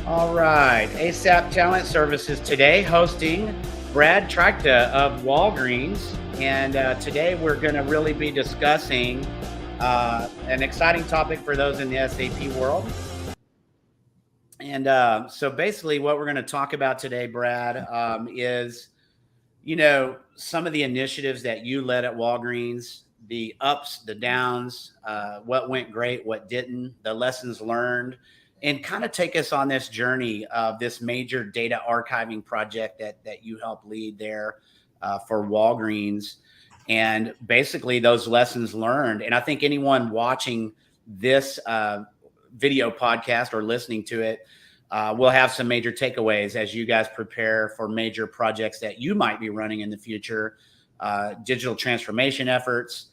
All right, ASAP Talent Services today hosting Brad Trychta of Walgreens. And today we're going to really be discussing an exciting topic for those in the SAP world. And so basically what we're going to talk about today, Brad, is, some of the initiatives that you led at Walgreens, the ups, the downs, what went great, what didn't, the lessons learned, and kind of take us on this journey of this major data archiving project that you helped lead there for Walgreens, and basically those lessons learned. And I think anyone watching this video podcast or listening to it will have some major takeaways as you guys prepare for major projects that you might be running in the future, digital transformation efforts,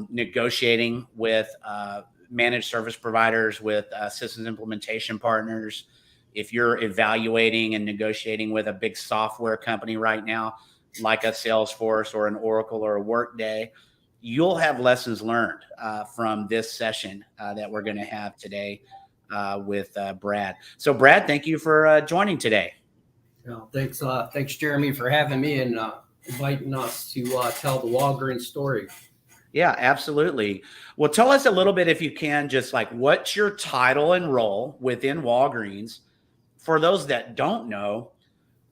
negotiating with managed service providers, with systems implementation partners. If you're evaluating and negotiating with a big software company right now, like a Salesforce or an Oracle or a Workday, you'll have lessons learned from this session that we're going to have today with Brad. So Brad, thank you for joining today. Thanks, Jeremy, for having me and inviting us to tell the Walgreens story. Yeah, absolutely. Well, tell us a little bit, if you can, just like what's your title and role within Walgreens for those that don't know,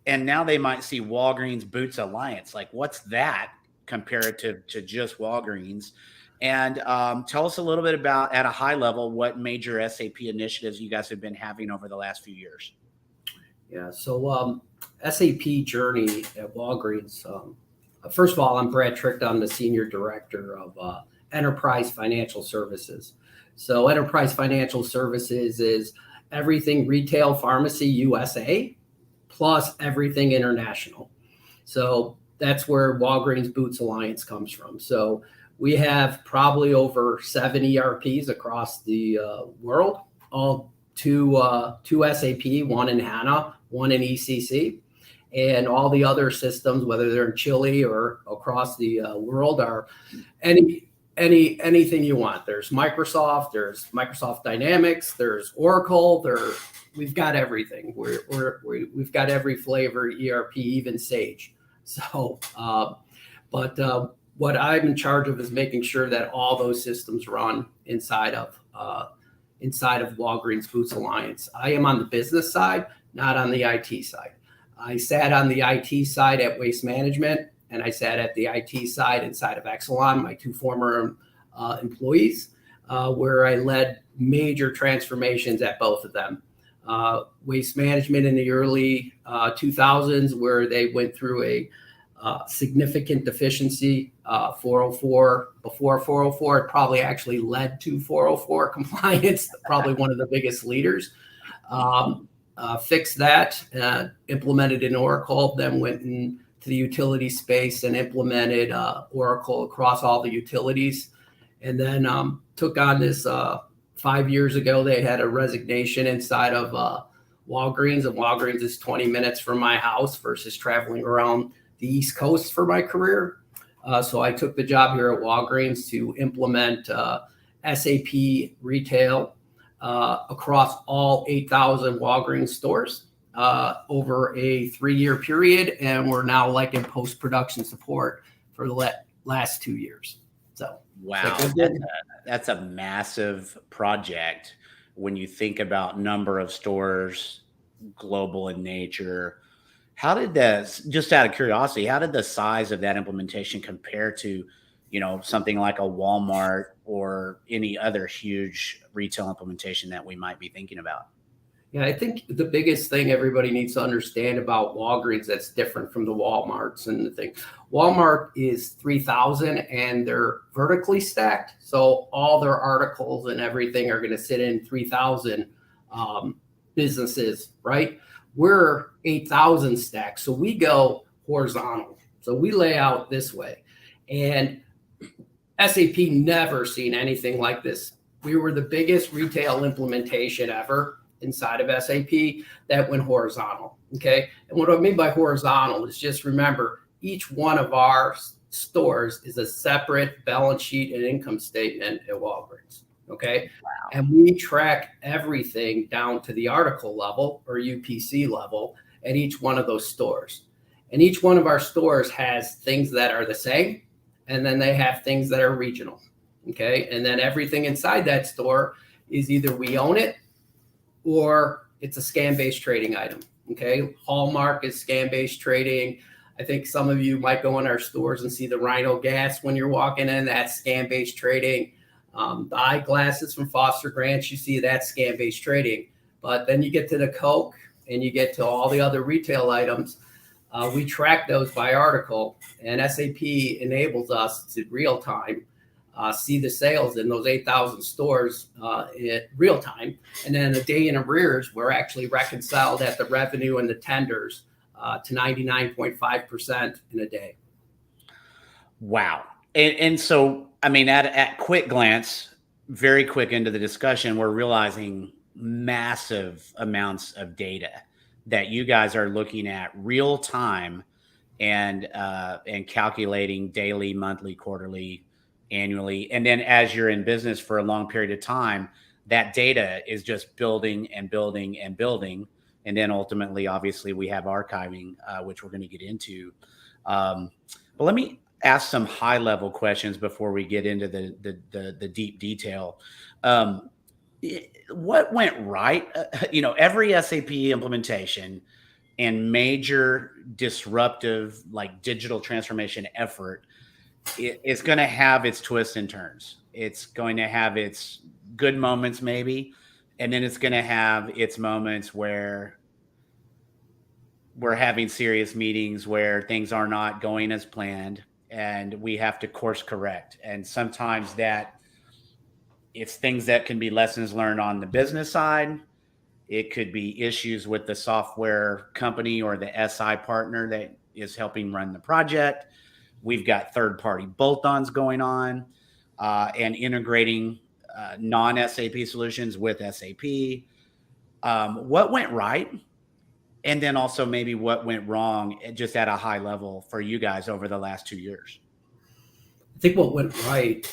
and now they might see Walgreens Boots Alliance. Like, what's that comparative to just Walgreens? And tell us a little bit about, at a high level, what major SAP initiatives you guys have been having over the last few years. Yeah, so SAP journey at Walgreens. First of all, I'm Brad Trychta. I'm the Senior Director of Enterprise Financial Services. So Enterprise Financial Services is everything retail pharmacy USA plus everything international. So that's where Walgreens Boots Alliance comes from. So we have probably over 7 ERPs across the world, all two SAP, one in HANA, one in ECC. And all the other systems, whether they're in Chile or across the world, are anything you want. There's Microsoft Dynamics, there's Oracle, we've got everything. We've got every flavor ERP, even Sage. So, but what I'm in charge of is making sure that all those systems run inside of Walgreens Boots Alliance. I am on the business side, not on the IT side. I sat on the IT side at Waste Management, and I sat at the IT side inside of Exelon, my two former employees, where I led major transformations at both of them. Waste Management in the early 2000s, where they went through a significant deficiency, 404. Before 404, it probably actually led to 404 compliance, probably one of the biggest leaders. Fixed that, implemented in Oracle, then went into the utility space and implemented Oracle across all the utilities. And then took on this 5 years ago. They had a resignation inside of Walgreens, and Walgreens is 20 minutes from my house versus traveling around the East Coast for my career. So I took the job here at Walgreens to implement SAP retail across all 8,000 Walgreens stores over a 3-year period. And we're now like in post-production support for the last 2 years. So, wow, that's a massive project when you think about number of stores, global in nature. How did just out of curiosity, how did the size of that implementation compare to, something like a Walmart or any other huge retail implementation that we might be thinking about? Yeah, I think the biggest thing everybody needs to understand about Walgreens that's different from the Walmarts and the thing. Walmart is 3,000 and they're vertically stacked. So all their articles and everything are going to sit in 3,000 businesses, right? We're 8,000 stacked. So we go horizontal. So we lay out this way. And SAP never seen anything like this. We were the biggest retail implementation ever inside of SAP that went horizontal. Okay. And what I mean by horizontal is just remember, each one of our stores is a separate balance sheet and income statement at Walgreens. Okay. Wow. And we track everything down to the article level or UPC level at each one of those stores. And each one of our stores has things that are the same, and then they have things that are regional. Okay. And then everything inside that store is either we own it or it's a scan-based trading item. Okay. Hallmark is scan-based trading. I think some of you might go in our stores and see the Rhino gas when you're walking in. That's scan-based trading. The eyeglasses from Foster Grants, you see that scan-based trading. But then you get to the Coke and you get to all the other retail items. We track those by article, and SAP enables us to real time see the sales in those 8,000 stores in real time. And then a day in arrears, we're actually reconciled at the revenue and the tenders to 99.5% in a day. Wow. And so, I mean, at quick glance, very quick into the discussion, we're realizing massive amounts of data that you guys are looking at real time and calculating daily, monthly, quarterly, annually. And then as you're in business for a long period of time, that data is just building and building and building. And then ultimately, obviously, we have archiving, which we're going to get into. But let me ask some high level questions before we get into the deep detail. What went right? Every SAP implementation and major disruptive like digital transformation effort, it's going to have its twists and turns. It's going to have its good moments maybe, and then it's going to have its moments where we're having serious meetings where things are not going as planned and we have to course correct. And sometimes that it's things that can be lessons learned on the business side. It could be issues with the software company or the SI partner that is helping run the project. We've got third-party bolt-ons going on and integrating non-SAP solutions with SAP. What went right? And then also maybe what went wrong just at a high level for you guys over the last 2 years? I think what went right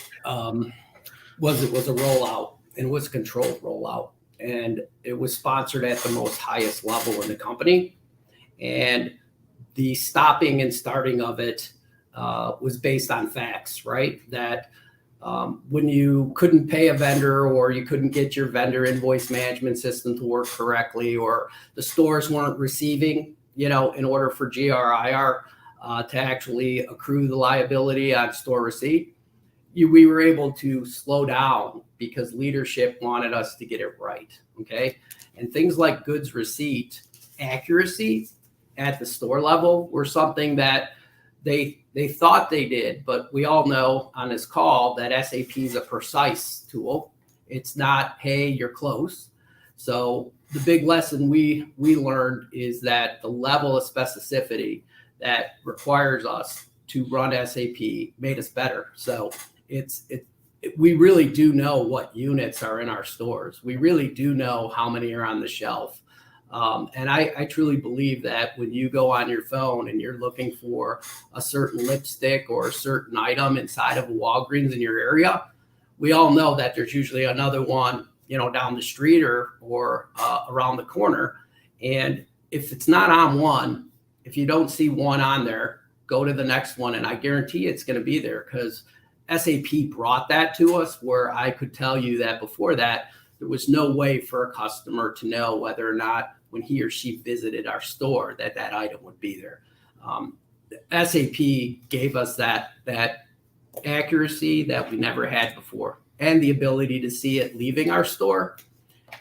was it was a rollout, and it was a controlled rollout. And it was sponsored at the most highest level in the company. And the stopping and starting of it was based on facts, right? That when you couldn't pay a vendor or you couldn't get your vendor invoice management system to work correctly, or the stores weren't receiving, in order for GRIR to actually accrue the liability on store receipt, we were able to slow down because leadership wanted us to get it right. Okay. And things like goods receipt accuracy at the store level were something that they thought they did, but we all know on this call that SAP is a precise tool. It's not, hey, you're close. So the big lesson we learned is that the level of specificity that requires us to run SAP made us better. So we really do know what units are in our stores. We really do know how many are on the shelf. And I truly believe that when you go on your phone and you're looking for a certain lipstick or a certain item inside of a Walgreens in your area, we all know that there's usually another one, down the street or around the corner. And if it's not on one, if you don't see one on there, go to the next one. And I guarantee it's going to be there because SAP brought that to us, where I could tell you that before that, there was no way for a customer to know whether or not when he or she visited our store that item would be there. SAP gave us that accuracy that we never had before, and the ability to see it leaving our store,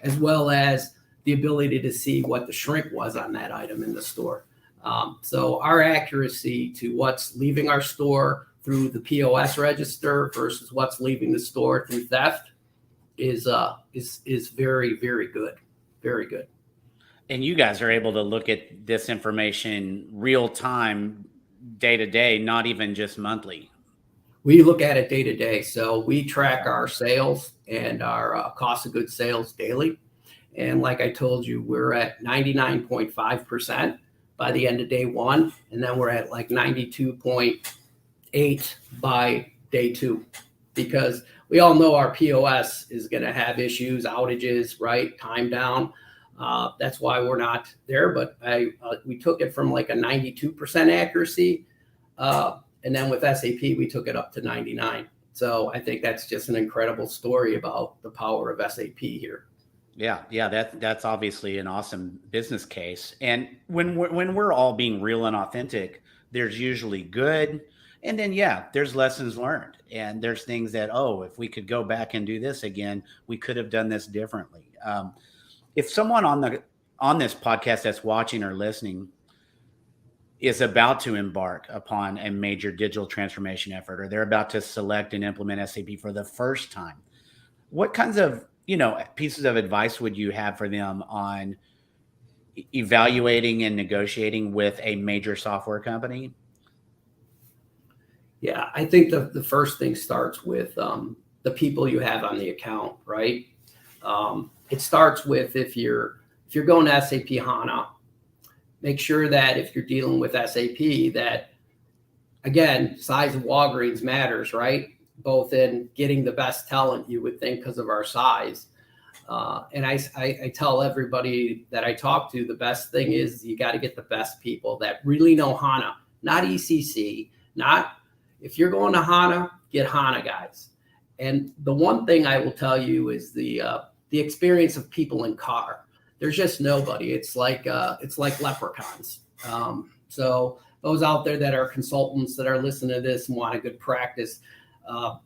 as well as the ability to see what the shrink was on that item in the store. So our accuracy to what's leaving our store through the POS register versus what's leaving the store through theft is very, very good. Very good. And you guys are able to look at this information real time, day to day, not even just monthly. We look at it day to day. So we track our sales and our cost of goods sales daily. And like I told you, we're at 99.5% by the end of day one. And then we're at like 92.8 by day two. because we all know our POS is going to have issues, outages, right? Time down. That's why we're not there. But we took it from like a 92% accuracy. And then with SAP, we took it up to 99. So I think that's just an incredible story about the power of SAP here. Yeah, that's obviously an awesome business case. And when we're all being real and authentic, there's usually good, and then there's lessons learned, and there's things that, oh, if we could go back and do this again, we could have done this differently. If someone on this podcast that's watching or listening is about to embark upon a major digital transformation effort, or they're about to select and implement SAP for the first time, what kinds of pieces of advice would you have for them on evaluating and negotiating with a major software company? Yeah, I think the first thing starts with the people you have on the account, right? It starts with if you're going to SAP HANA, make sure that if you're dealing with SAP, that again, size of Walgreens matters, right? Both in getting the best talent, you would think, because of our size. And I tell everybody that I talk to, the best thing is you got to get the best people that really know HANA, not ECC, not if you're going to HANA, get HANA guys. And the one thing I will tell you is the experience of people in car. There's just nobody. It's like leprechauns. So those out there that are consultants that are listening to this and want a good practice,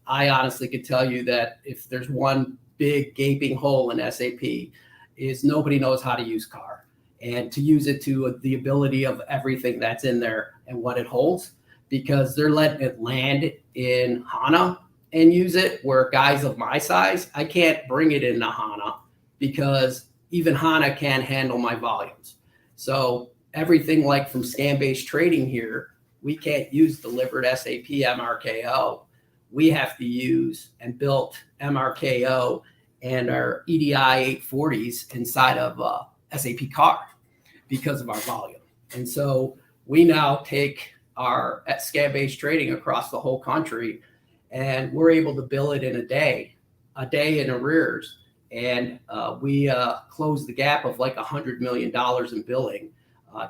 I honestly could tell you that if there's one big gaping hole in SAP, is nobody knows how to use car and to use it to the ability of everything that's in there and what it holds, because they're letting it land in HANA and use it, where guys of my size, I can't bring it into HANA because even HANA can't handle my volumes. So everything like from scan-based trading here, we can't use delivered SAP MRKO. We have to use and built MRKO and our EDI 840s inside of SAP car because of our volume. And so we now take our scan-based trading across the whole country, and we're able to bill it in a day in arrears. And we closed the gap of like $100 million in billing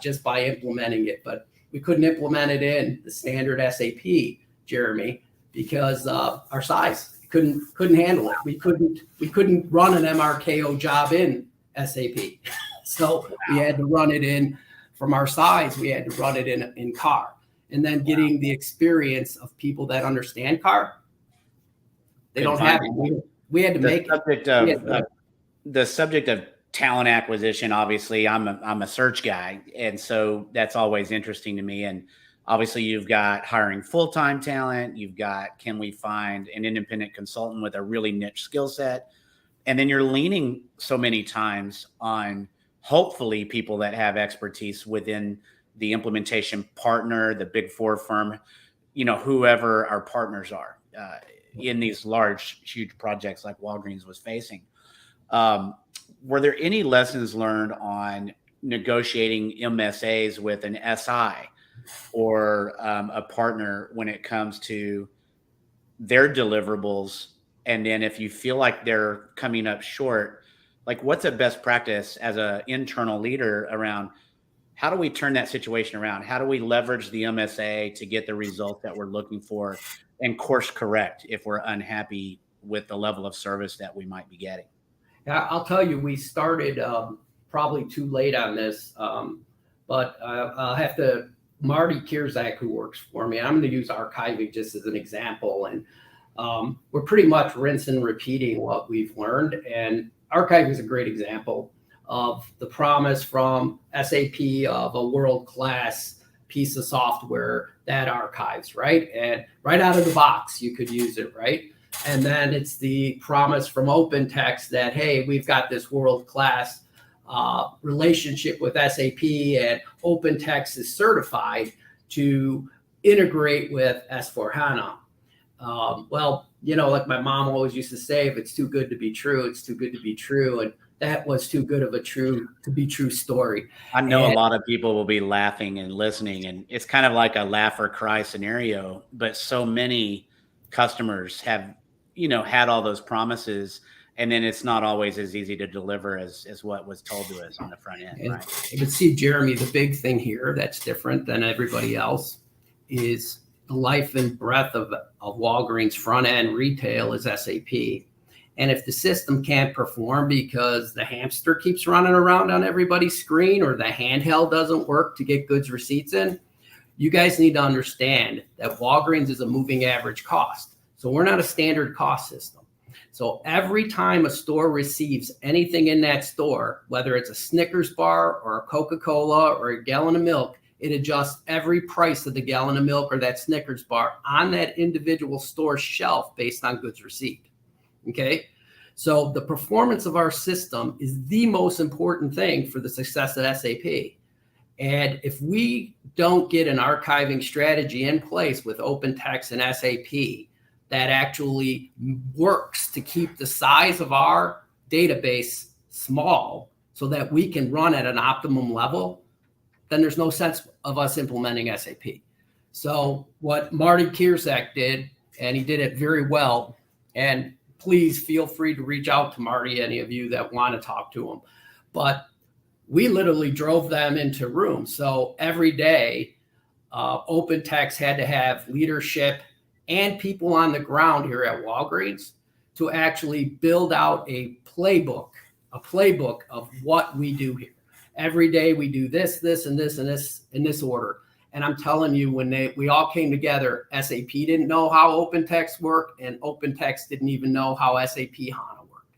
just by implementing it. But we couldn't implement it in the standard SAP, Jeremy, because our size couldn't handle it. We couldn't run an MRKO job in SAP. So we had to run it in from our size. We had to run it in car, and then getting the experience of people that understand car. They don't have it. We had to make it. The subject of talent acquisition, obviously, I'm a search guy, and so that's always interesting to me. And obviously, you've got hiring full-time talent. You've got, can we find an independent consultant with a really niche skill set? And then you're leaning so many times on hopefully people that have expertise within the implementation partner, the big four firm, whoever our partners are in these large, huge projects like Walgreens was facing. Were there any lessons learned on negotiating MSAs with an SI or a partner when it comes to their deliverables? And then if you feel like they're coming up short, like what's a best practice as an internal leader around how do we turn that situation around? How do we leverage the MSA to get the results that we're looking for and course correct if we're unhappy with the level of service that we might be getting? Yeah, I'll tell you, we started probably too late on this, but I'll have to, Marty Kierzak, who works for me, I'm going to use archiving just as an example. And we're pretty much rinse and repeating what we've learned. And archiving is a great example of the promise from SAP of a world-class piece of software that archives, right? And right out of the box, you could use it, right? And then it's the promise from Open Text that, hey, we've got this world-class relationship with SAP, and Open Text is certified to integrate with S/4HANA. Well, like my mom always used to say, if it's too good to be true, it's too good to be true. And that was too good of a to be true story. I know a lot of people will be laughing and listening, and it's kind of like a laugh or cry scenario, but so many customers have had all those promises, and then it's not always as easy to deliver as what was told to us on the front end, right? But see, Jeremy, the big thing here that's different than everybody else is the life and breadth of Walgreens front end retail is SAP. And if the system can't perform because the hamster keeps running around on everybody's screen or the handheld doesn't work to get goods receipts in, you guys need to understand that Walgreens is a moving average cost. So we're not a standard cost system. So every time a store receives anything in that store, whether it's a Snickers bar or a Coca-Cola or a gallon of milk, it adjusts every price of the gallon of milk or that Snickers bar on that individual store shelf based on goods received. Okay. So the performance of our system is the most important thing for the success of SAP. And if we don't get an archiving strategy in place with Open Text and SAP that actually works to keep the size of our database small so that we can run at an optimum level, then there's no sense of us implementing SAP. So what Marty Kierzak did, and he did it very well, and please feel free to reach out to Marty, any of you that want to talk to him. But we literally drove them into rooms. So every day, Open Text had to have leadership and people on the ground here at Walgreens to actually build out a playbook of what we do here. Every day we do this, and this, and this in this order. And I'm telling you, when we all came together, SAP didn't know how Open Text worked, and Open Text didn't even know how SAP HANA worked.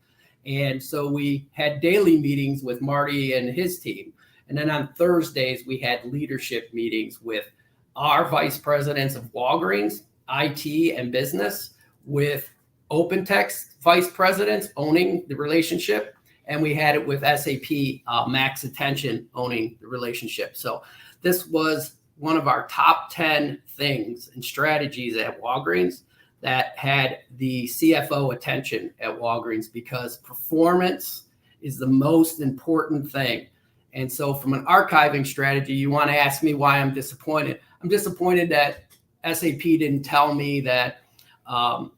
And so we had daily meetings with Marty and his team. And then on Thursdays, we had leadership meetings with our vice presidents of Walgreens, IT and business, with Open Text vice presidents owning the relationship. And we had it with SAP Max Attention owning the relationship. So this was one of our top 10 things and strategies at Walgreens that had the CFO attention at Walgreens, because performance is the most important thing. And so from an archiving strategy, you want to ask me why I'm disappointed. I'm disappointed that SAP didn't tell me that to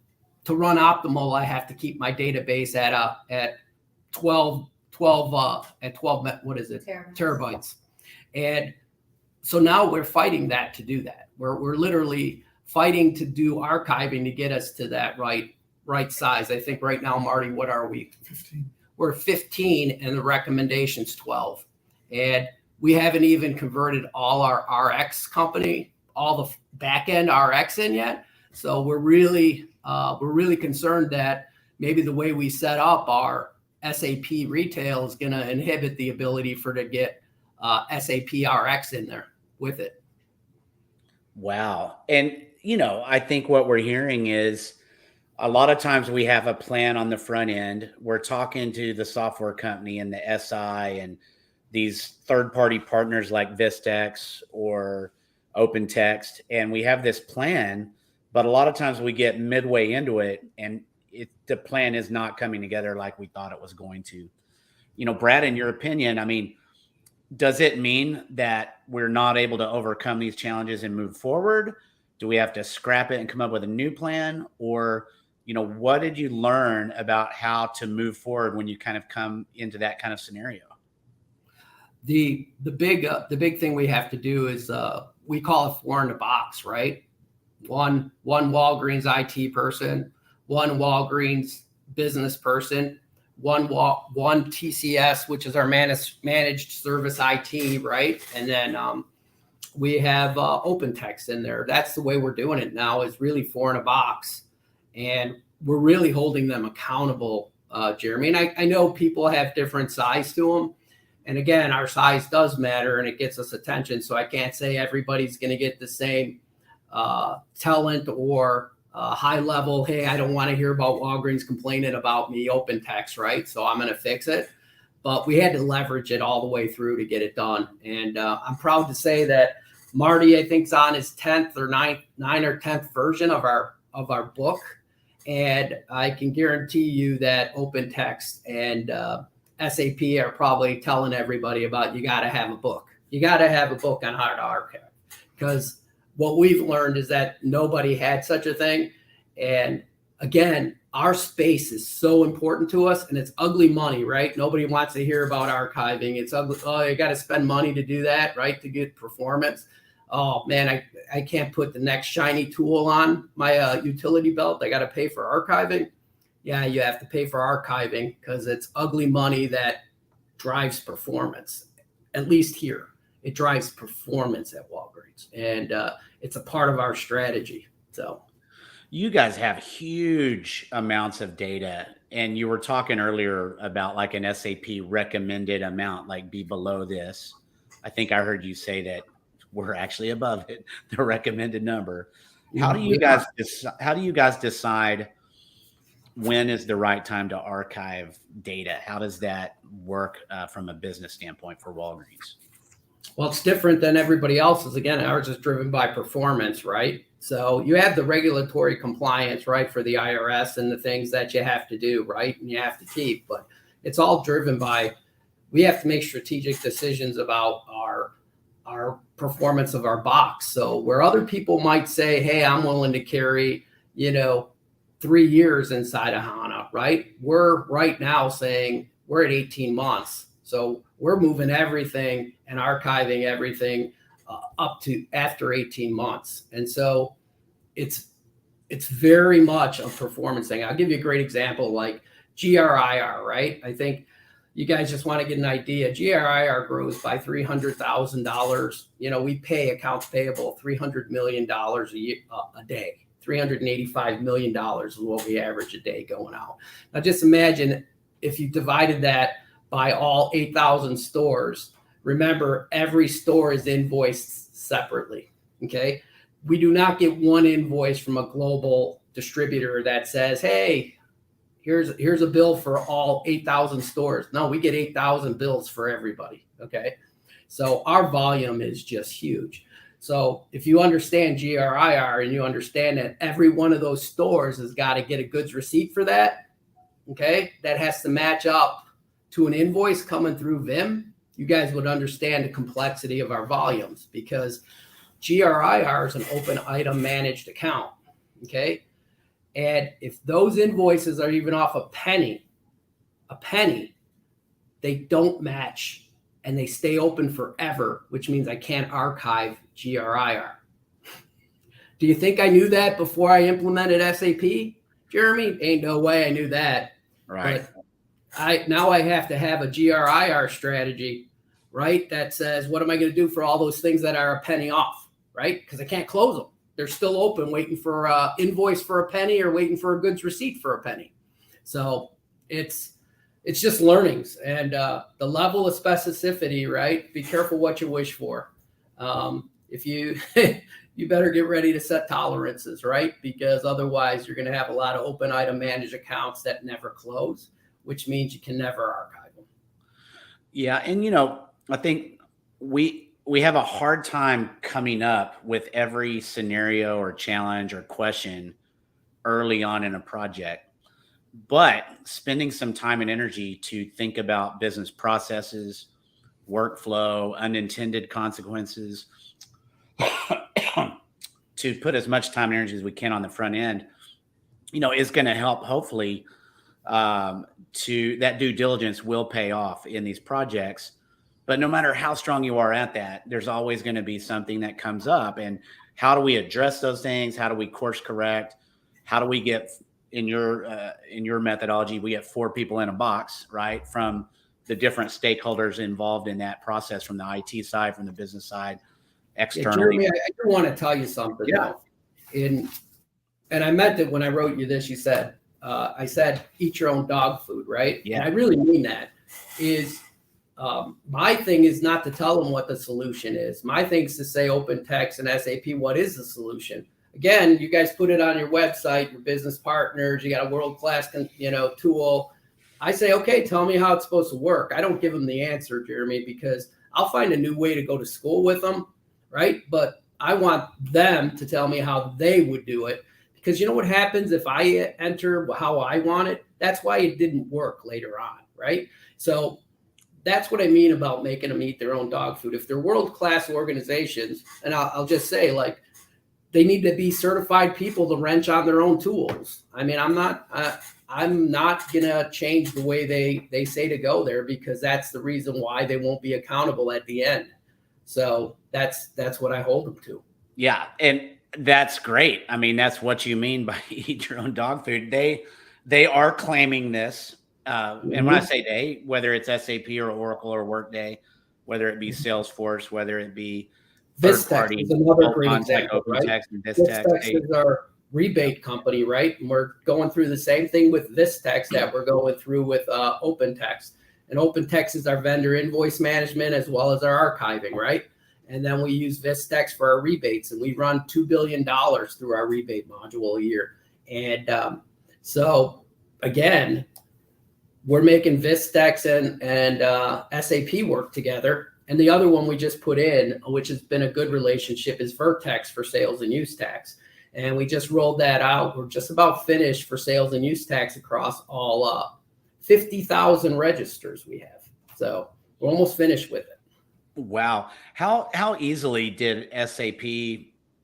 run optimal, I have to keep my database at 12 terabytes. And so now we're fighting that to do that. We're literally fighting to do archiving to get us to that right size. I think right now, Marty, what are we? 15. We're 15 and the recommendation's 12. And we haven't even converted all our RX company, all the back end RX in yet. So we're really concerned that maybe the way we set up our SAP retail is going to inhibit the ability to get SAP RX in there with it. Wow. And, I think what we're hearing is a lot of times we have a plan on the front end. We're talking to the software company and the SI and these third-party partners like Vistex or Open Text, and we have this plan, but a lot of times we get midway into it and the plan is not coming together like we thought it was going to. Brad, in your opinion, does it mean that we're not able to overcome these challenges and move forward? Do we have to scrap it and come up with a new plan? Or, what did you learn about how to move forward when you kind of come into that kind of scenario? The big thing we have to do is we call it 4 in the box, right? One Walgreens IT person, one Walgreens business person, one TCS, which is our managed service IT, right? And then we have Open Text in there. That's the way we're doing it now, is really 4 in a box. And we're really holding them accountable, Jeremy. And I know people have different size to them. And again, our size does matter and it gets us attention. So I can't say everybody's going to get the same talent or high level, hey, I don't want to hear about Walgreens complaining about me, Open Text, right? So I'm going to fix it. But we had to leverage it all the way through to get it done. And I'm proud to say that Marty, I think, is on his 10th or 9th or 10th version of our book. And I can guarantee you that Open Text and SAP are probably telling everybody about, you got to have a book. You got to have a book on how to archive, because what we've learned is that nobody had such a thing. And again, our space is so important to us, and it's ugly money, right? Nobody wants to hear about archiving. It's ugly. Oh, you got to spend money to do that, right? To get performance. Oh man, I can't put the next shiny tool on my utility belt. I got to pay for archiving. Yeah, you have to pay for archiving because it's ugly money that drives performance. At least here, it drives performance at Walgreens, and it's a part of our strategy. So. You guys have huge amounts of data, and you were talking earlier about like an SAP recommended amount, like be below this. I think I heard you say that we're actually above it, the recommended number. How do you guys decide when is the right time to archive data? How does that work from a business standpoint for Walgreens? Well, it's different than everybody else's. Again, ours is driven by performance, right? So you have the regulatory compliance, right, for the IRS and the things that you have to do, right, and you have to keep. But it's all driven by, we have to make strategic decisions about our performance of our box. So where other people might say, hey, I'm willing to carry, 3 years inside of HANA, right? We're right now saying we're at 18 months. So we're moving everything and archiving everything up to after 18 months. And so it's very much a performance thing. I'll give you a great example, like GRIR, right? I think you guys just want to get an idea. GRIR grows by $300,000. We pay accounts payable $300 million a day. $385 million is what we average a day going out. Now just imagine if you divided that by all 8,000 stores. Remember, every store is invoiced separately, okay? We do not get one invoice from a global distributor that says, hey, here's a bill for all 8,000 stores. No, we get 8,000 bills for everybody, okay? So our volume is just huge. So if you understand GRIR and you understand that every one of those stores has got to get a goods receipt for that, okay, that has to match up to an invoice coming through Vim, you guys would understand the complexity of our volumes, because GRIR is an open item managed account, okay? And if those invoices are even off a penny, they don't match and they stay open forever, which means I can't archive GRIR. Do you think I knew that before I implemented SAP, Jeremy? Ain't no way I knew that. Right. But now I have to have a GRIR strategy, right? That says, what am I going to do for all those things that are a penny off, right? Because I can't close them. They're still open, waiting for an invoice for a penny or waiting for a goods receipt for a penny. So it's just learnings, and the level of specificity, right? Be careful what you wish for. If you you better get ready to set tolerances, right? Because otherwise you're going to have a lot of open item managed accounts that never close, which means you can never archive them. Yeah, and I think we have a hard time coming up with every scenario or challenge or question early on in a project. But spending some time and energy to think about business processes, workflow, unintended consequences, to put as much time and energy as we can on the front end, is going to help, hopefully, to that due diligence will pay off in these projects. But no matter how strong you are at that, there's always going to be something that comes up. And how do we address those things? How do we course correct? How do we get, in your methodology, we get 4 people in a box, right? From the different stakeholders involved in that process, from the IT side, from the business side, externally. Yeah, Jeremy, I do want to tell you something. Yeah. And I meant it when I wrote you this. You said, I said, eat your own dog food, right? Yeah. And I really mean that. My thing is not to tell them what the solution is. My thing is to say Open Text and SAP, what is the solution? Again, you guys put it on your website, your business partners, you got a world-class, tool. I say, okay, tell me how it's supposed to work. I don't give them the answer, Jeremy, because I'll find a new way to go to school with them, right? But I want them to tell me how they would do it, because you know what happens if I enter how I want it? That's why it didn't work later on, right? So that's what I mean about making them eat their own dog food. If they're world-class organizations, and I'll just say, like, they need to be certified people to wrench on their own tools. I mean, I'm not gonna change the way they say to go there, because that's the reason why they won't be accountable at the end. So that's what I hold them to. Yeah, and that's great. I mean, that's what you mean by eat your own dog food. They are claiming this, and when I say they, whether it's SAP or Oracle or Workday, whether it be Salesforce, whether it be third Vistex party is another great bolt-ons like example, Open right? Text and Vistex. Vistex is our rebate company, right? And we're going through the same thing with Vistex that we're going through with Open Text. And Open Text is our vendor invoice management as well as our archiving, right? And then we use Vistex for our rebates, and we run $2 billion through our rebate module a year. And so again, we're making Vistex and SAP work together. And the other one we just put in, which has been a good relationship, is Vertex for sales and use tax. And we just rolled that out. We're just about finished for sales and use tax across all 50,000 registers we have. So we're almost finished with it. Wow. How easily did SAP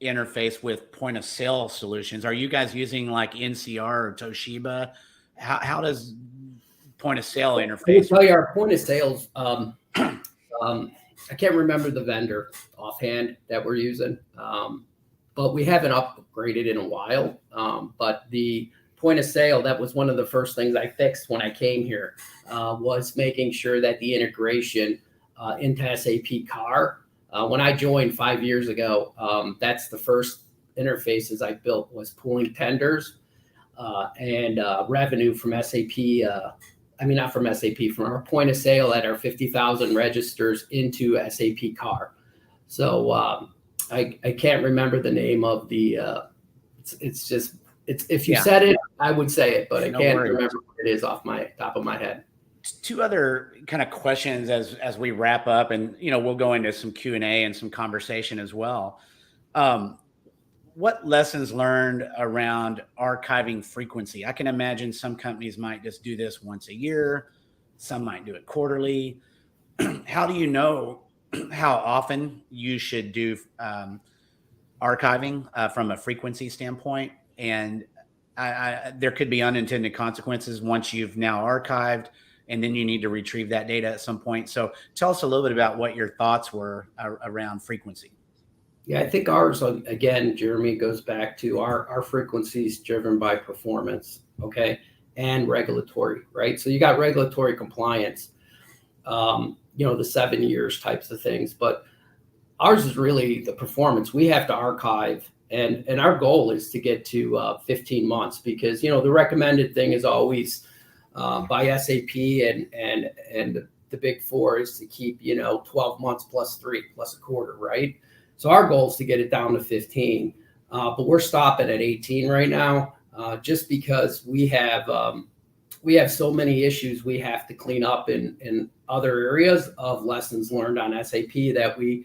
interface with point of sale solutions? Are you guys using like NCR or Toshiba? How does point of sale interface? I'll tell you, our point of sales, I can't remember the vendor offhand that we're using, but we haven't upgraded in a while. But the point of sale, that was one of the first things I fixed when I came here, was making sure that the integration into SAP CAR. When I joined 5 years ago, that's the first interfaces I built, was pooling tenders and revenue from SAP. Not from SAP, from our point of sale at our 50,000 registers into SAP CAR. So I can't remember the name of the, if you said it, I would say it, but I can't remember what it is off my top of my head. Two other kind of questions as we wrap up, and we'll go into some Q&A and some conversation as well. What lessons learned around archiving frequency? I can imagine some companies might just do this once a year. Some might do it quarterly. How do you know how often you should do archiving from a frequency standpoint? And there could be unintended consequences once you've now archived, and then you need to retrieve that data at some point. So tell us a little bit about what your thoughts were around frequency. Yeah, I think ours, again, Jeremy, goes back to our frequencies driven by performance, okay, and regulatory, right? So you got regulatory compliance, the 7 years types of things, but ours is really the performance. We have to archive, and our goal is to get to 15 months, because, the recommended thing is always by SAP and the big four is to keep, 12 months plus 3 plus a quarter, right? So our goal is to get it down to 15, but we're stopping at 18 right now, just because we have so many issues we have to clean up in other areas of lessons learned on SAP that we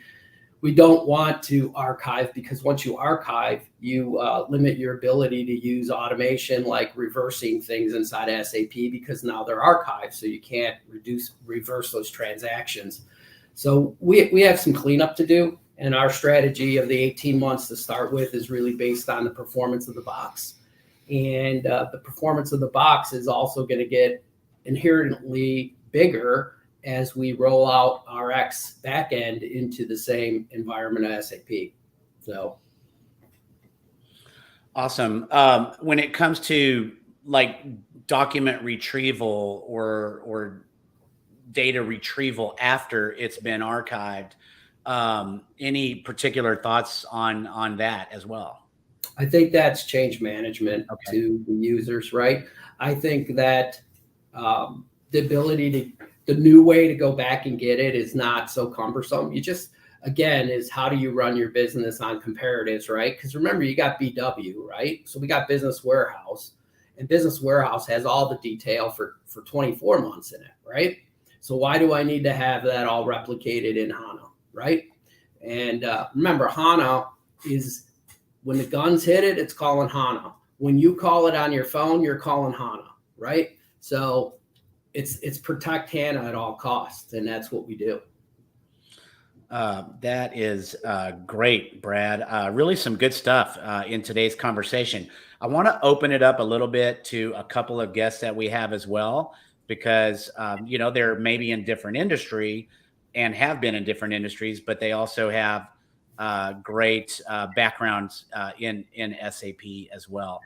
don't want to archive, because once you archive, you limit your ability to use automation like reversing things inside of SAP, because now they're archived, so you can't reverse those transactions. So we have some cleanup to do. And our strategy of the 18 months to start with is really based on the performance of the box. And the performance of the box is also going to get inherently bigger as we roll out our X backend into the same environment as SAP. So. Awesome. When it comes to like document retrieval or data retrieval after it's been archived, any particular thoughts on that as well? I think that's change management to the users, right? I think that the new way to go back and get it is not so cumbersome. You just, again, is how do you run your business on comparatives, right? Because remember, you got BW, right? So we got Business Warehouse, and Business Warehouse has all the detail for 24 months in it, right? So why do I need to have that all replicated in HANA? Right. And remember, HANA is, when the guns hit it, it's calling HANA. When you call it on your phone, you're calling HANA. Right. So it's protect HANA at all costs. And that's what we do. That is great, Brad. Really some good stuff in today's conversation. I want to open it up a little bit to a couple of guests that we have as well, because they're maybe in different industry and have been in different industries, but they also have great backgrounds in SAP as well.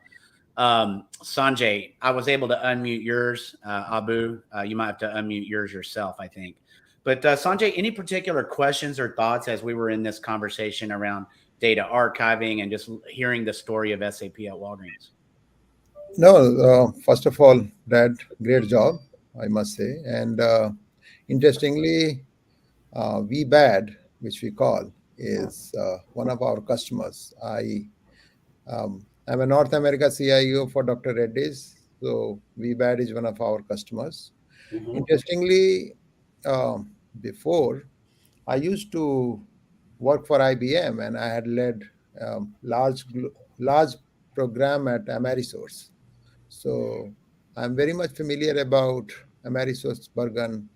Sanjay, I was able to unmute yours. Abu, you might have to unmute yours yourself, I think. But Sanjay, any particular questions or thoughts as we were in this conversation around data archiving and just hearing the story of SAP at Walgreens? No, first of all, Brad, great job, I must say. And interestingly, VBAD, which we call, is one of our customers. I'm a North America CIO for Dr. Reddy's, so VBAD is one of our customers. Mhm. Interestingly, before I used to work for IBM, and I had led large program at Amerisource. So I'm very much familiar about Amerisource Bergen,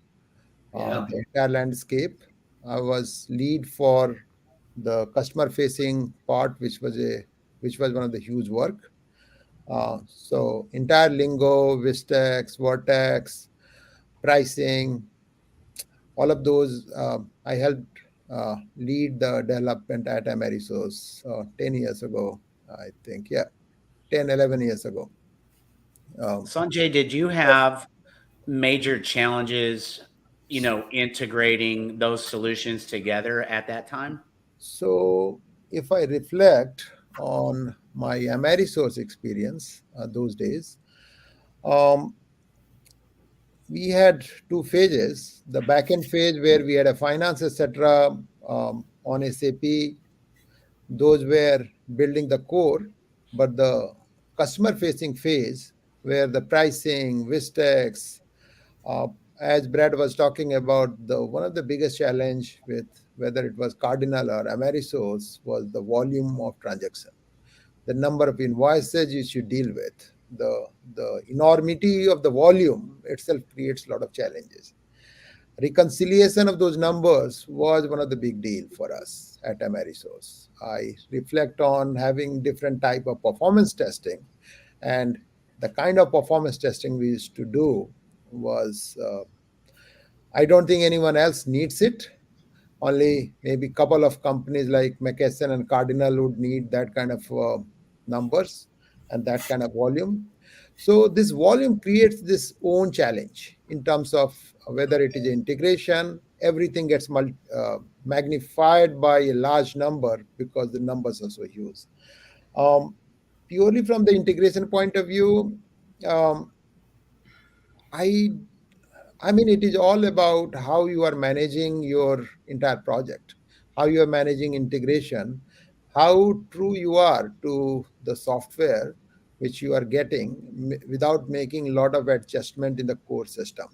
Yeah. the entire landscape. I was lead for the customer facing part, which was one of the huge work. So entire lingo, Vistex, Vortex, pricing, all of those, I helped lead the development at Amerisource 10 years ago, I think. Yeah, 10, 11 years ago. Sanjay, did you have major challenges, integrating those solutions together at that time? So if I reflect on my Amerisource experience those days, um, we had two phases. The backend phase where we had a finance, etc., on SAP. Those were building the core, but the customer-facing phase, where the pricing, Vistex, uh, as Brad was talking about, the one of the biggest challenge with whether it was Cardinal or Amerisource was the volume of transaction, the number of invoices you should deal with. The enormity of the volume itself creates a lot of challenges. Reconciliation of those numbers was one of the big deal for us at Amerisource. I reflect on having different type of performance testing, and the kind of performance testing we used to do was I don't think anyone else needs it. Only maybe a couple of companies like McKesson and Cardinal would need that kind of numbers and that kind of volume. So this volume creates this own challenge in terms of whether it is integration. Everything gets magnified by a large number because the numbers are so huge. Um, Purely from the integration point of view, um, I I mean, it is all about how you are managing your entire project, how you are managing integration, how true you are to the software which you are getting without making a lot of adjustment in the core system.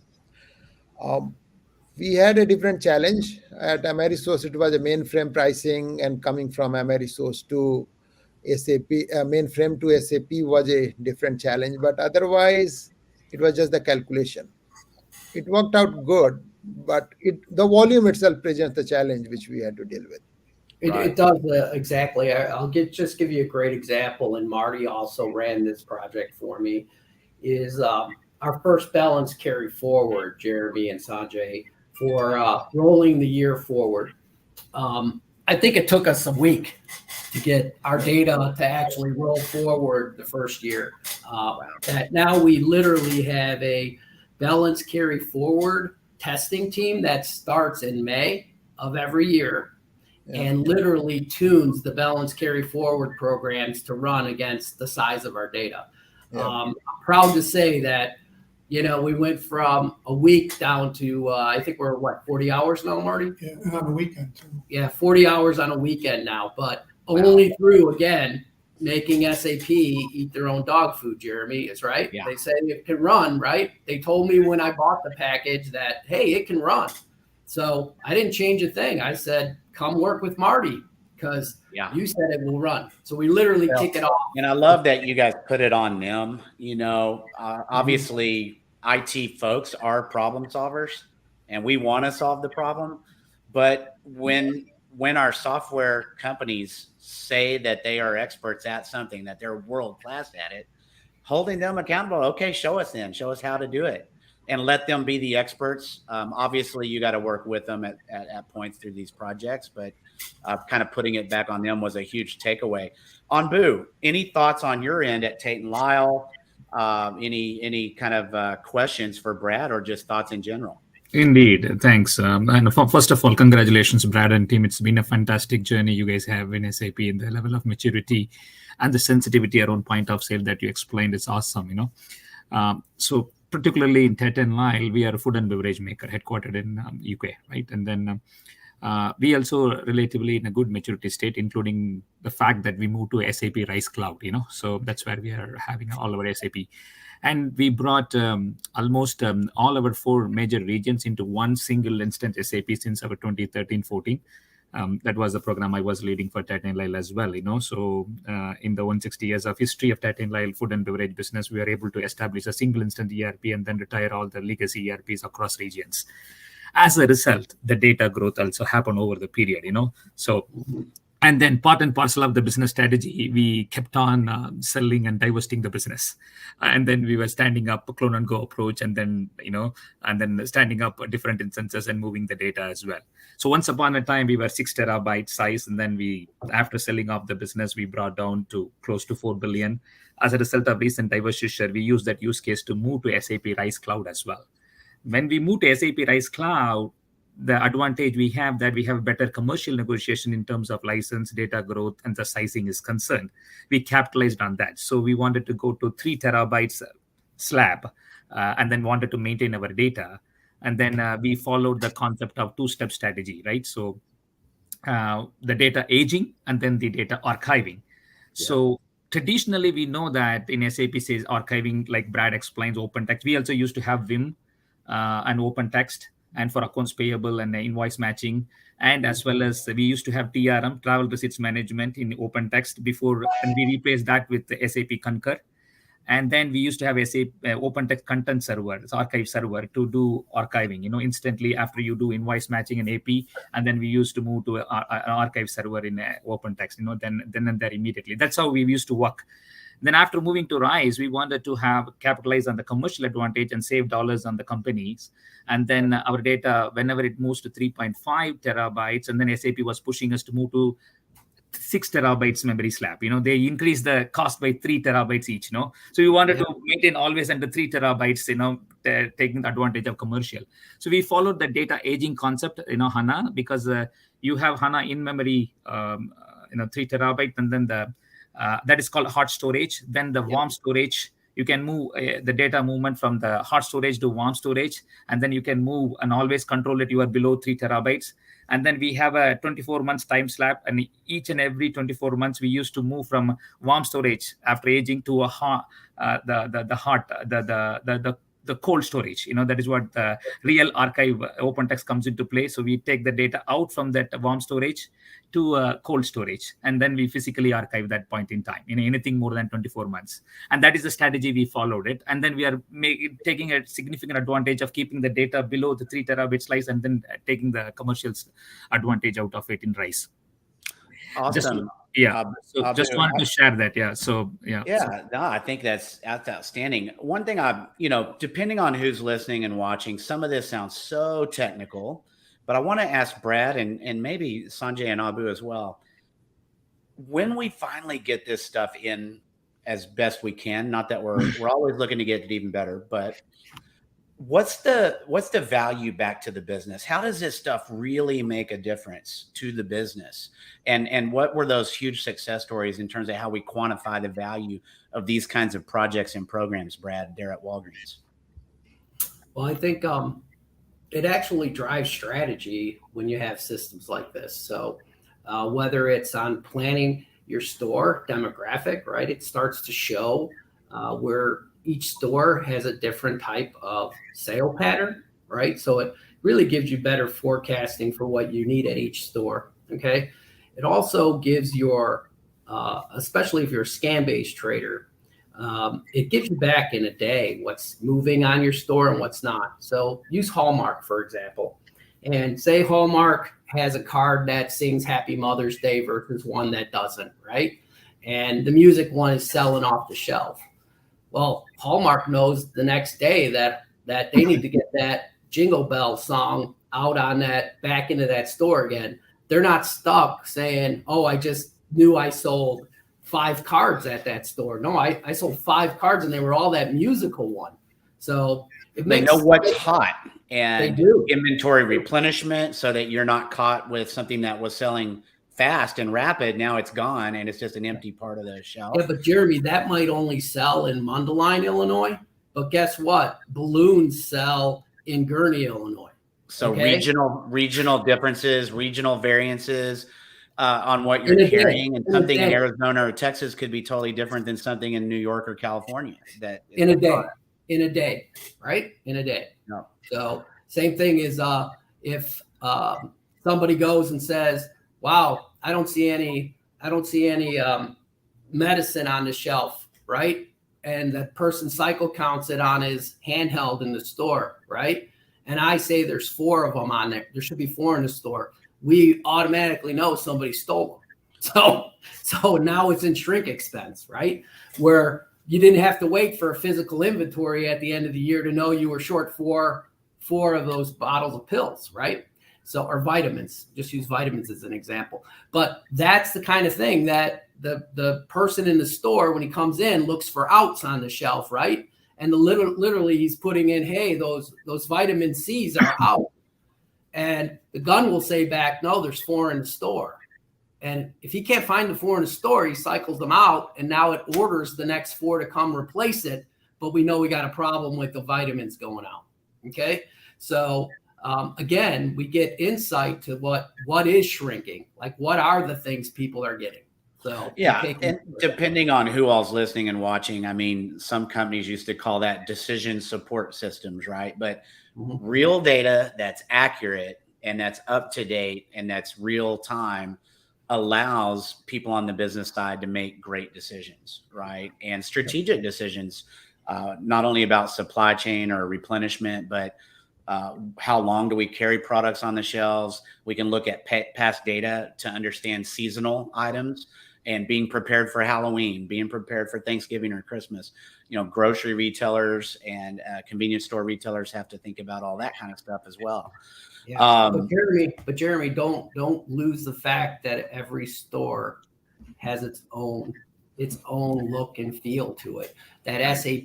Um, we had a different challenge at Amerisource. It was a mainframe pricing, and coming from Amerisource to SAP, mainframe to SAP was a different challenge. But otherwise, it was just the calculation. It worked out good, but the volume itself presents the challenge which we had to deal with. It does exactly. I'll just give you a great example, and Marty also ran this project for me. Is our first balance carry forward, Jeremy and Sanjay, for rolling the year forward. I think it took us a week to get our data to actually roll forward the first year. That now we literally have a balance carry forward testing team that starts in May of every year. Yeah. And literally tunes the balance carry forward programs to run against the size of our data. Yeah. I'm proud to say that, we went from a week down to, I think we're 40 hours now, Marty? Yeah, and on the weekend too. Yeah, 40 hours on a weekend now, but only through, again, making SAP eat their own dog food, Jeremy, is right. Yeah. They say it can run, right? They told me when I bought the package that, hey, it can run. So I didn't change a thing. I said, come work with Marty because you said it will run. So we literally kick it off. And I love that you guys put it on them. Obviously, IT folks are problem solvers, and we want to solve the problem. But when our software companies say that they are experts at something, that they're world class at it, holding them accountable. Okay, show us how to do it, and let them be the experts. Obviously, you got to work with them at points through these projects, but kind of putting it back on them was a huge takeaway. On Boo, any thoughts on your end at Tate and Lyle? Any kind of questions for Brad, or just thoughts in general? Indeed, thanks. And first of all, congratulations, Brad and team. It's been a fantastic journey you guys have in SAP, and the level of maturity and the sensitivity around point of sale that you explained is awesome. So particularly in Tate and Lyle, we are a food and beverage maker headquartered in UK, right? And then we also relatively in a good maturity state, including the fact that we moved to SAP Rise Cloud. So that's where we are having all our SAP. And we brought almost all our 4 major regions into one single instant SAP since our 2013-14. That was the program I was leading for Tate and Lyle as well. So in the 160 years of history of Tate and Lyle food and beverage business, we were able to establish a single instant ERP and then retire all the legacy ERPs across regions. As a result, the data growth also happened over the period. So. And then part and parcel of the business strategy, we kept on selling and divesting the business. And then we were standing up a clone and go approach, and then, standing up different instances and moving the data as well. So once upon a time, we were 6 terabyte size. And then after selling off the business, we brought down to close to 4 billion. As a result of recent divestiture, we used that use case to move to SAP Rise Cloud as well. When we moved to SAP Rise Cloud, the advantage we have that we have better commercial negotiation in terms of license, data growth, and the sizing is concerned. We capitalized on that. So we wanted to go to 3 terabytes slab and then wanted to maintain our data. And then we followed the concept of 2-step strategy, right? So the data aging and then the data archiving. Yeah. So traditionally, we know that in SAP says archiving, like Brad explains, Open Text. We also used to have Vim and Open Text, and for accounts payable and invoice matching. And as well as we used to have TRM, Travel Receipts Management, in Open Text before, and we replaced that with the SAP Concur. And then we used to have SAP Open Text Content Server, it's archive server, to do archiving, instantly after you do invoice matching and AP. And then we used to move to an archive server in Open Text, then and there immediately. That's how we used to work. Then after moving to Rise, we wanted to capitalize on the commercial advantage and save dollars on the companies. And then our data, whenever it moves to 3.5 terabytes, and then SAP was pushing us to move to 6 terabytes memory slab. They increased the cost by 3 terabytes each. So we wanted to maintain always under 3 terabytes, taking the advantage of commercial. So we followed the data aging concept, HANA, because you have HANA in memory, 3 terabyte, and then that is called hot storage. Then the warm storage, you can move the data movement from the hot storage to warm storage, and then you can move and always control it. You are below 3 terabytes. And then we have a 24 months time slab, and each and every 24 months we used to move from warm storage after aging to the cold storage. That is what the real archive Open Text comes into play. So we take the data out from that warm storage to cold storage, and then we physically archive that point in time, anything more than 24 months. And that is the strategy we followed it. And then we are taking a significant advantage of keeping the data below the 3 terabyte slice, and then taking the commercial advantage out of it in Rise. Awesome. Just wanted to share that. No, I think that's outstanding. One thing depending on who's listening and watching, some of this sounds so technical, but I want to ask Brad and maybe Sanjay and Abu as well. When we finally get this stuff in as best we can, not that we're always looking to get it even better, but what's the value back to the business? How does this stuff really make a difference to the business? And what were those huge success stories in terms of how we quantify the value of these kinds of projects and programs, Brad, there at Walgreens? Well, I think it actually drives strategy when you have systems like this. So whether it's on planning your store demographic, right? It starts to show where each store has a different type of sale pattern, right? So it really gives you better forecasting for what you need at each store, okay? It also gives your, especially if you're a scan-based trader, it gives you back in a day what's moving on your store and what's not. So use Hallmark, for example. And say Hallmark has a card that sings Happy Mother's Day versus one that doesn't, right? And the music one is selling off the shelf. Well, Hallmark knows the next day that they need to get that Jingle Bell song out on that, back into that store again. They're not stuck saying, oh, I just knew I sold 5 cards at that store. No, I sold 5 cards and they were all that musical one. So they know what's hot and they do. Inventory replenishment so that you're not caught with something that was selling fast and rapid. Now it's gone and it's just an empty part of the shelf. Yeah, but Jeremy, that might only sell in Mundelein, Illinois. But guess what? Balloons sell in Gurnee, Illinois. So okay? regional differences, regional variances on what you're carrying, and something in Arizona or Texas could be totally different than something in New York or California. That in a day, right? In a day. No. So same thing is if somebody goes and says, "Wow, I don't see any medicine on the shelf," right? And that person cycle counts it on his handheld in the store, right? And I say there's 4 of them on there. There should be 4 in the store. We automatically know somebody stole them. So now it's in shrink expense, right? Where you didn't have to wait for a physical inventory at the end of the year to know you were short 4 of those bottles of pills, right? So, or vitamins, just use vitamins as an example. But that's the kind of thing that the person in the store, when he comes in, looks for outs on the shelf, right? And literally he's putting in, hey, those vitamin C's are out. And the gun will say back, no, there's 4 in the store. And if he can't find the 4 in the store, he cycles them out. And now it orders the next 4 to come replace it. But we know we got a problem with the vitamins going out. Okay. So again, we get insight to what is shrinking. Like, what are the things people are getting? So yeah, and depending on who all's listening and watching, I mean, some companies used to call that decision support systems, right? But real data that's accurate and that's up to date and that's real time allows people on the business side to make great decisions, right? And strategic decisions, not only about supply chain or replenishment, but how long do we carry products on the shelves? We can look at past data to understand seasonal items and being prepared for Halloween, being prepared for Thanksgiving or Christmas. You know, grocery retailers and convenience store retailers have to think about all that kind of stuff as well. Yeah. But Jeremy, don't lose the fact that every store has its own look and feel to it. That SAP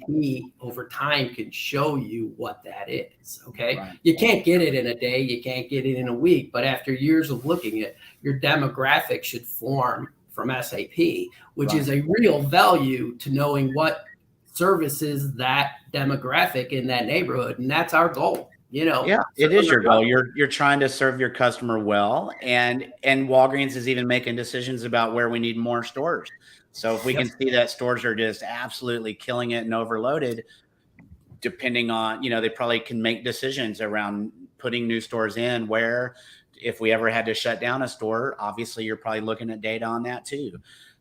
over time can show you what that is. Okay. Right. You can't get it in a day. You can't get it in a week. But after years of looking at your demographic should form from SAP, which is a real value to knowing what services that demographic in that neighborhood. And that's our goal. You know, yeah, it is your goal. You're trying to serve your customer well, and Walgreens is even making decisions about where we need more stores. So if we can see that stores are just absolutely killing it and overloaded, depending on, you know, they probably can make decisions around putting new stores in where, if we ever had to shut down a store, obviously you're probably looking at data on that too.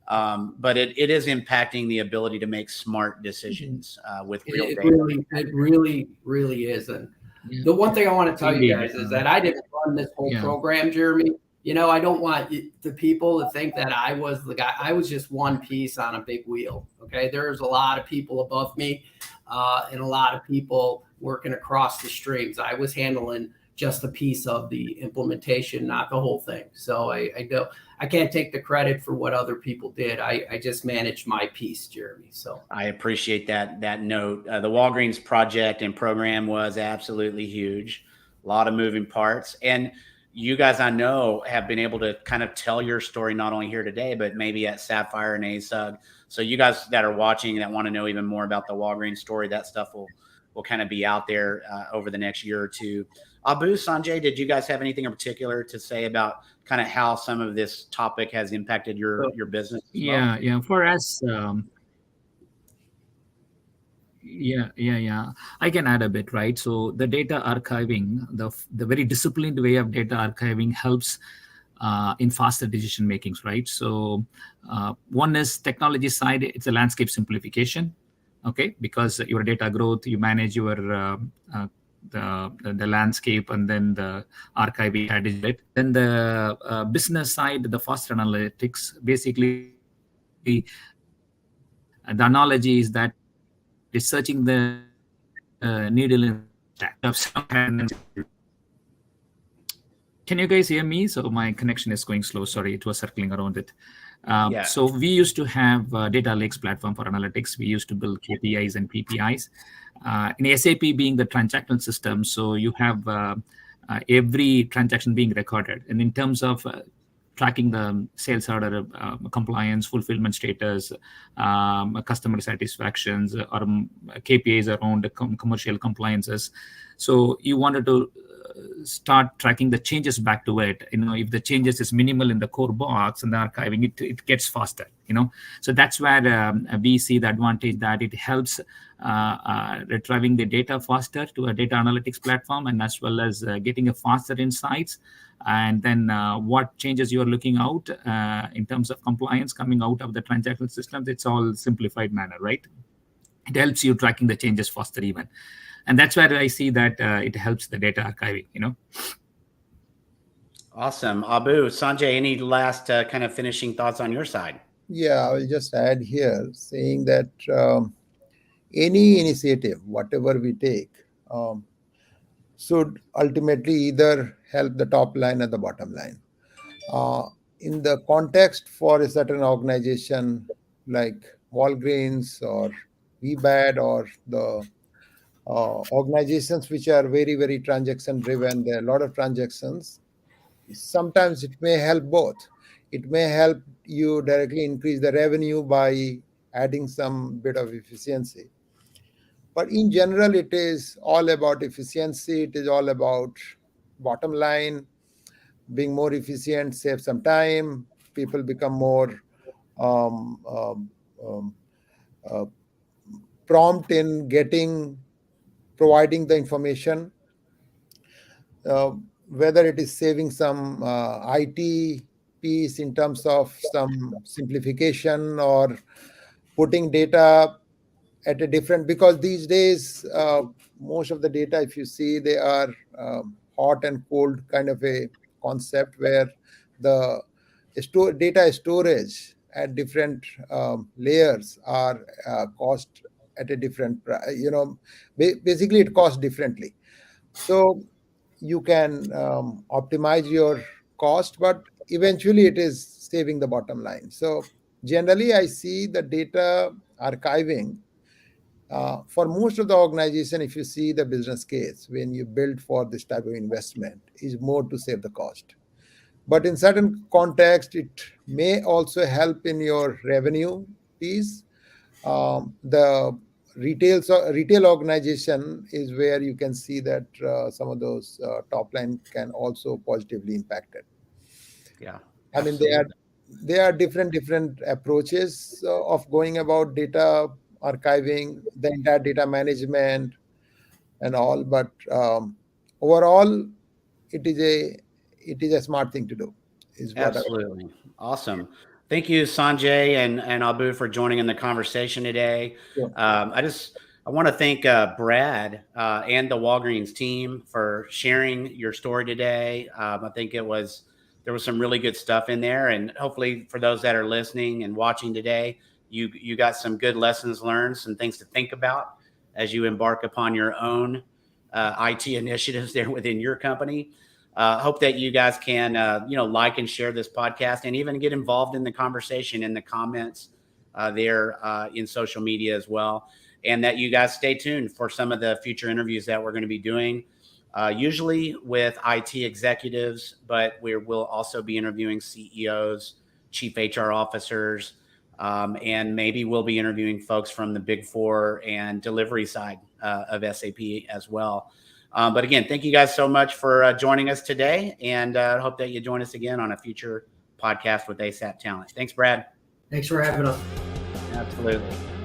But it is impacting the ability to make smart decisions with real data. It really is. And the one thing I want to tell you guys is that I didn't run this whole program, Jeremy. You know, I don't want the people to think that I was the guy. I was just one piece on a big wheel. Okay. There's a lot of people above me and a lot of people working across the strings. I was handling just a piece of the implementation, not the whole thing. So I can't take the credit for what other people did. I just managed my piece, Jeremy. So I appreciate that note. The Walgreens project and program was absolutely huge. A lot of moving parts. And you guys, I know, have been able to kind of tell your story, not only here today, but maybe at Sapphire and ASUG. So you guys that are watching that want to know even more about the Walgreens story, that stuff will kind of be out there over the next year or two. Abu, Sanjay, did you guys have anything in particular to say about kind of how some of this topic has impacted your business? Yeah. For us, I can add a bit, right? So the data archiving, the very disciplined way of data archiving helps in faster decision makings, right? So one is technology side, it's a landscape simplification, okay? Because your data growth, you manage your the landscape and then the archiving strategy. Right? Then the business side, the faster analytics, basically the analogy is that it's searching the needle in stack. Can you guys hear me? So my connection is going slow. Sorry, it was circling around it. Yeah. So we used to have a data lakes platform for analytics. We used to build KPIs and PPIs. In SAP being the transactional system, so you have every transaction being recorded. And in terms of tracking the sales order compliance, fulfillment status, customer satisfactions, or KPIs around commercial compliances. So you wanted to start tracking the changes back to it. If the changes is minimal in the core box and the archiving, it gets faster. So that's where we see the advantage that it helps retrieving the data faster to a data analytics platform, and as well as getting a faster insights. And then what changes you're looking out in terms of compliance coming out of the transactional systems, it's all simplified manner, right? It helps you tracking the changes faster even. And that's where I see that it helps the data archiving, Awesome. Abu, Sanjay, any last kind of finishing thoughts on your side? Yeah, I will just add here saying that any initiative, whatever we take, should ultimately either help the top line or the bottom line. In the context for a certain organization like Walgreens or VBAD or the organizations which are very, very transaction driven, there are a lot of transactions. Sometimes it may help both. It may help you directly increase the revenue by adding some bit of efficiency. But in general, it is all about efficiency. It is all about bottom line, being more efficient, save some time. People become more prompt in providing the information, whether it is saving some IT piece in terms of some simplification or putting data at a different, because these days, most of the data, if you see, they are hot and cold kind of a concept where the data storage at different layers are cost at a different, basically it costs differently. So you can optimize your cost, but eventually it is saving the bottom line. So generally, I see the data archiving for most of the organization, if you see the business case, when you build for this type of investment, is more to save the cost. But in certain context, it may also help in your revenue piece. The retail organization is where you can see that some of those top line can also positively impact it. Yeah, I mean, there are different approaches of going about data archiving, the entire data management, and all. But overall, it is a smart thing to do. Is what absolutely awesome. Thank you, Sanjay and Abu, for joining in the conversation today. Sure. I want to thank Brad and the Walgreens team for sharing your story today. I think there was some really good stuff in there, and hopefully for those that are listening and watching today, you got some good lessons learned, some things to think about as you embark upon your own IT initiatives there within your company. Hope that you guys can, like and share this podcast, and even get involved in the conversation in the comments there in social media as well. And that you guys stay tuned for some of the future interviews that we're going to be doing, usually with IT executives, but we'll also be interviewing CEOs, chief HR officers, and maybe we'll be interviewing folks from the Big Four and delivery side of SAP as well. But again, thank you guys so much for joining us today, and I hope that you join us again on a future podcast with ASAP Talent. Thanks, Brad. Thanks for having us. Absolutely.